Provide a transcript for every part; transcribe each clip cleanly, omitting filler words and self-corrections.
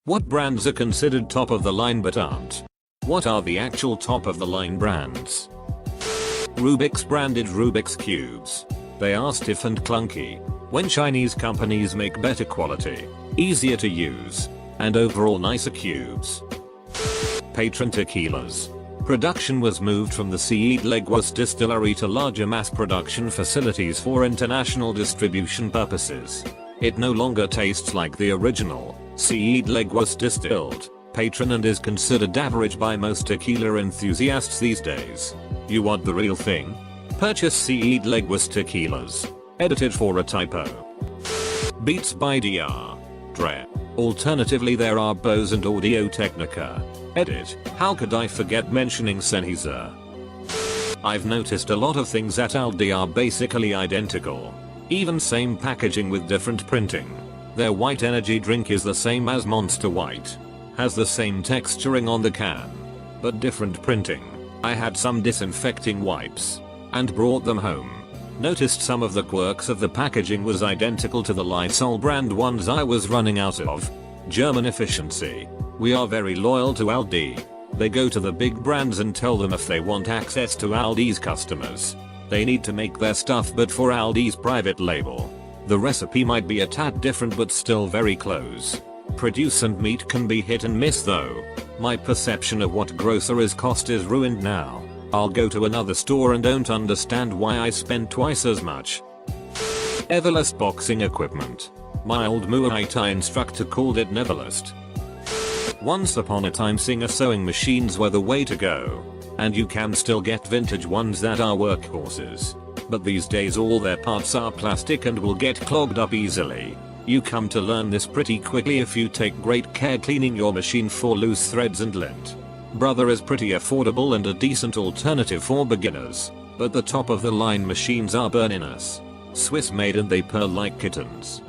What brands are considered top of the line but aren't? What are the actual top of the line brands? Rubik's branded Rubik's Cubes. They are stiff and clunky, when Chinese companies make better quality, easier to use, and overall nicer cubes. Patron Tequilas. Production was moved from the Ciudad Leguas distillery to larger mass production facilities for international distribution purposes. It no longer tastes like the original, Ciudad Leguas distilled, Patron, and is considered average by most tequila enthusiasts these days. You want the real thing? Purchase Ciudad Leguas tequilas. Edited for a typo. Beats by Dre. Alternatively there are Bose and Audio-Technica. Edit. How could I forget mentioning Sennheiser? I've noticed a lot of things at Aldi are basically identical. Even same packaging with different printing. Their white energy drink is the same as Monster White. Has the same texturing on the can, but different printing. I had some disinfecting wipes and brought them home. Noticed some of the quirks of the packaging was identical to the Lysol brand ones I was running out of. German efficiency. We are very loyal to Aldi. They go to the big brands and tell them if they want access to Aldi's customers. They need to make their stuff, but for Aldi's private label. The recipe might be a tad different but still very close. Produce and meat can be hit and miss though. My perception of what groceries cost is ruined now. I'll go to another store and don't understand why I spend twice as much. Everlast boxing equipment. My old Muay Thai instructor called it Neverlast. Once upon a time Singer sewing machines were the way to go. And you can still get vintage ones that are workhorses. But these days all their parts are plastic and will get clogged up easily. You come to learn this pretty quickly if you take great care cleaning your machine for loose threads and lint. Brother is pretty affordable and a decent alternative for beginners, but the top of the line machines are burniness. Swiss made and they purr like kittens.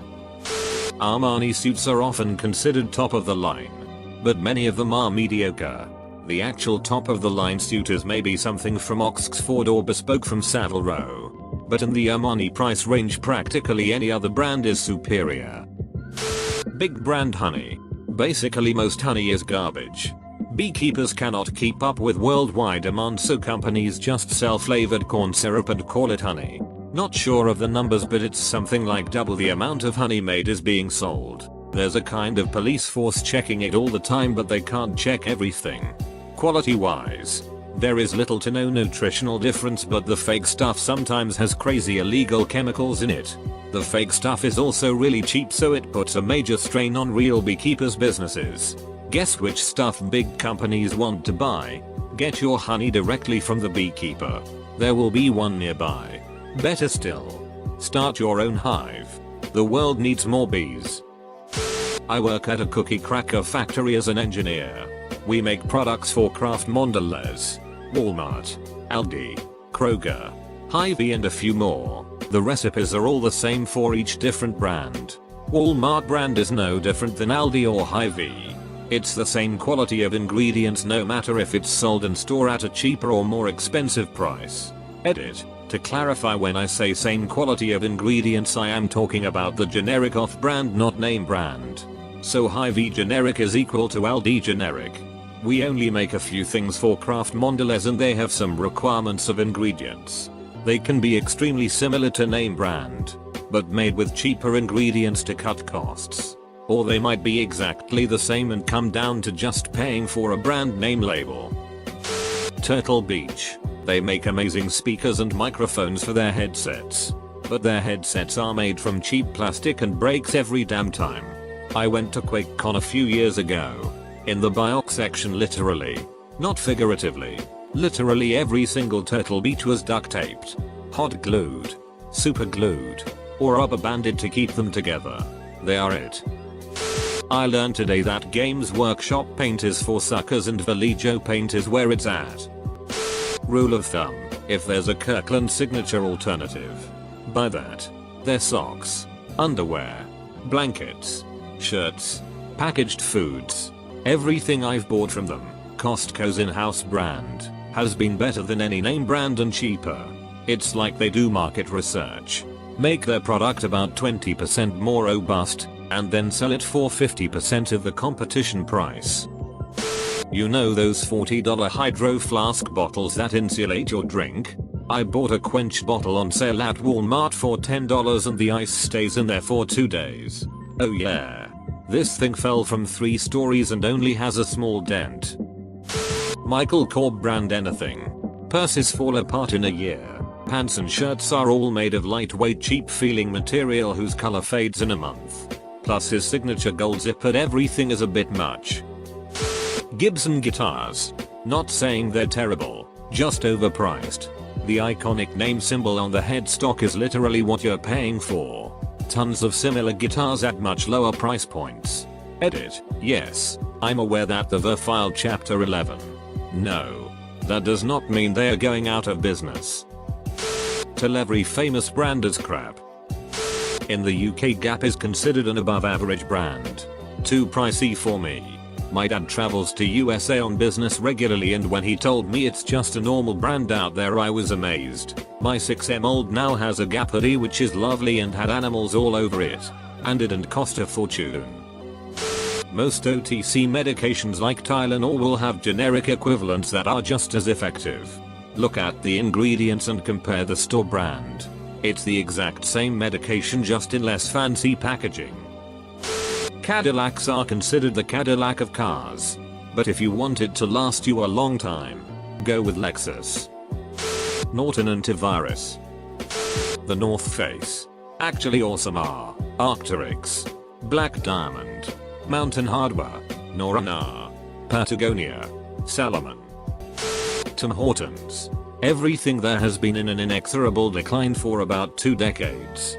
Armani suits are often considered top of the line, but many of them are mediocre. The actual top of the line suit is maybe something from Oxford or bespoke from Savile Row. But in the Armani price range practically any other brand is superior. Big brand honey. Basically most honey is garbage. Beekeepers cannot keep up with worldwide demand, so companies just sell flavored corn syrup and call it honey. Not sure of the numbers, but it's something like double the amount of honey made is being sold. There's a kind of police force checking it all the time, but they can't check everything. Quality wise, there is little to no nutritional difference, but the fake stuff sometimes has crazy illegal chemicals in it. The fake stuff is also really cheap, so it puts a major strain on real beekeepers' businesses. Guess which stuff big companies want to buy? Get your honey directly from the beekeeper. There will be one nearby. Better still, start your own hive. The world needs more bees. I work at a cookie cracker factory as an engineer. We make products for Kraft Mondelez, Walmart, Aldi, Kroger, Hy-Vee and a few more. The recipes are all the same for each different brand. Walmart brand is no different than Aldi or Hy-Vee. It's the same quality of ingredients no matter if it's sold in store at a cheaper or more expensive price. Edit. To clarify, when I say same quality of ingredients I am talking about the generic off-brand, not name brand. So Hy-Vee generic is equal to Aldi generic. We only make a few things for Kraft Mondelez and they have some requirements of ingredients. They can be extremely similar to name brand, but made with cheaper ingredients to cut costs. Or they might be exactly the same and come down to just paying for a brand name label. Turtle Beach. They make amazing speakers and microphones for their headsets. But their headsets are made from cheap plastic and breaks every damn time. I went to QuakeCon a few years ago. In the Biox section, literally, not figuratively, literally every single Turtle Beach was duct taped, hot glued, super glued, or rubber banded to keep them together. They are it. I learned today that Games Workshop paint is for suckers and Vallejo paint is where it's at. Rule of thumb, if there's a Kirkland signature alternative, buy that. Their socks, underwear, blankets, shirts, packaged foods, everything I've bought from them, Costco's in-house brand, has been better than any name brand and cheaper. It's like they do market research, make their product about 20% more robust, and then sell it for 50% of the competition price. You know those $40 hydro flask bottles that insulate your drink? I bought a Quench bottle on sale at Walmart for $10 and the ice stays in there for 2 days. Oh yeah. This thing fell from 3 stories and only has a small dent. Michael Kors brand anything. Purses fall apart in a year. Pants and shirts are all made of lightweight cheap feeling material whose color fades in a month. Plus his signature gold zippered everything is a bit much. Gibson guitars. Not saying they're terrible, just overpriced. The iconic name symbol on the headstock is literally what you're paying for. Tons of similar guitars at much lower price points. Edit. Yes, I'm aware that the filed chapter 11. No. That does not mean they are going out of business. Till every famous brand is crap. In the UK Gap is considered an above average brand. Too pricey for me. My dad travels to USA on business regularly and when he told me it's just a normal brand out there I was amazed. My 6-year-old now has a Gap hoodie which is lovely and had animals all over it. And didn't cost a fortune. Most OTC medications like Tylenol will have generic equivalents that are just as effective. Look at the ingredients and compare the store brand. It's the exact same medication just in less fancy packaging. Cadillacs are considered the Cadillac of cars. But if you want it to last you a long time, go with Lexus. Norton Antivirus. The North Face. Actually awesome are Arc'teryx, Black Diamond, Mountain Hardwear, Norana, Patagonia, Salomon, Tim Hortons. Everything there has been in an inexorable decline for about 2 decades.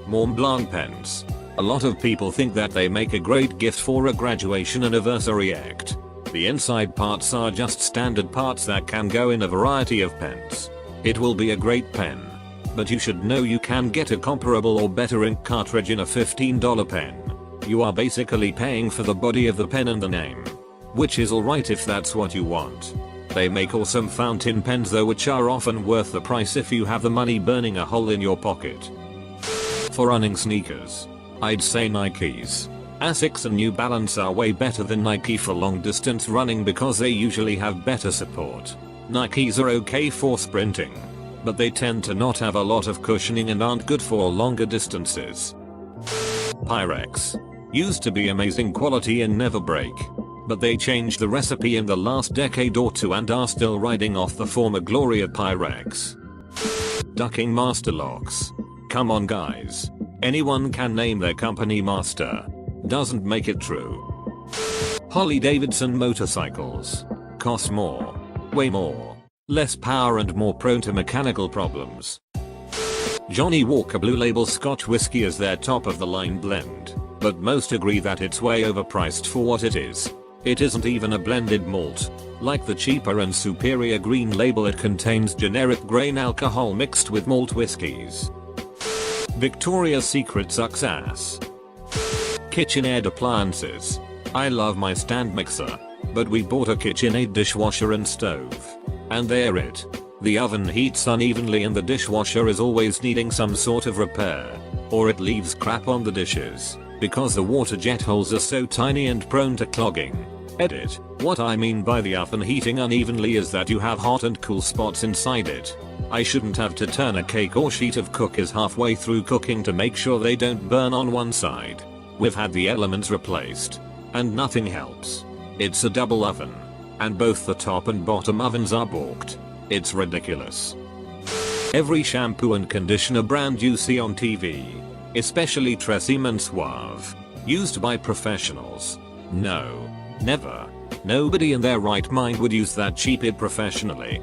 Mont Blanc pens. A lot of people think that they make a great gift for a graduation anniversary act. The inside parts are just standard parts that can go in a variety of pens. It will be a great pen. But you should know you can get a comparable or better ink cartridge in a $15 pen. You are basically paying for the body of the pen and the name. Which is alright if that's what you want. They make awesome fountain pens though which are often worth the price if you have the money burning a hole in your pocket. For running sneakers, I'd say Nikes. Asics and New Balance are way better than Nike for long distance running because they usually have better support. Nikes are okay for sprinting, but they tend to not have a lot of cushioning and aren't good for longer distances. Pyrex. Used to be amazing quality and never break. But they changed the recipe in the last decade or 2 and are still riding off the former glory of Pyrex. Ducking master locks. Come on guys. Anyone can name their company master. Doesn't make it true. Harley Davidson motorcycles. Cost more. Way more. Less power and more prone to mechanical problems. Johnny Walker Blue Label Scotch whiskey is their top of the line blend. But most agree that it's way overpriced for what it is. It isn't even a blended malt. Like the cheaper and superior Green Label, it contains generic grain alcohol mixed with malt whiskies. Victoria's Secret sucks ass. KitchenAid appliances. I love my stand mixer, but we bought a KitchenAid dishwasher and stove. And they're it. The oven heats unevenly and the dishwasher is always needing some sort of repair. Or it leaves crap on the dishes. Because the water jet holes are so tiny and prone to clogging. Edit. What I mean by the oven heating unevenly is that you have hot and cool spots inside it. I shouldn't have to turn a cake or sheet of cookies halfway through cooking to make sure they don't burn on one side. We've had the elements replaced. And nothing helps. It's a double oven. And both the top and bottom ovens are balked. It's ridiculous. Every shampoo and conditioner brand you see on TV. Especially Tresemme and Suave. Used by professionals. No. Never. Nobody in their right mind would use that cheap it professionally.